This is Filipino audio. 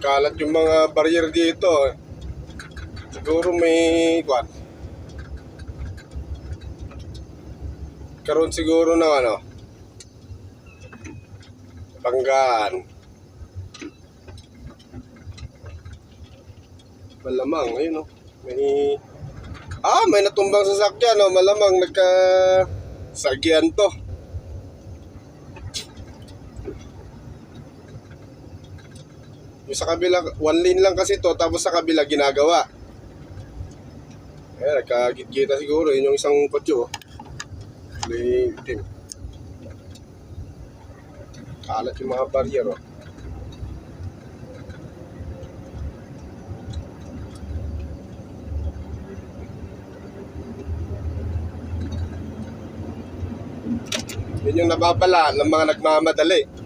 Kalat yung mga barrier dito. Siguro may kwan. Karoon siguro ng ano, banggaan. Malamang, ayun o. May natumbang sasakyan o. Malamang sagyan to. Yung sa kabila, one lane lang kasi to, tapos sa kabila ginagawa. Ayan, nagkagit-gita siguro. Yun yung isang kotse o. Itim. Kalat yung mga barrier o. Yun yung nababala ng mga nagmamadali.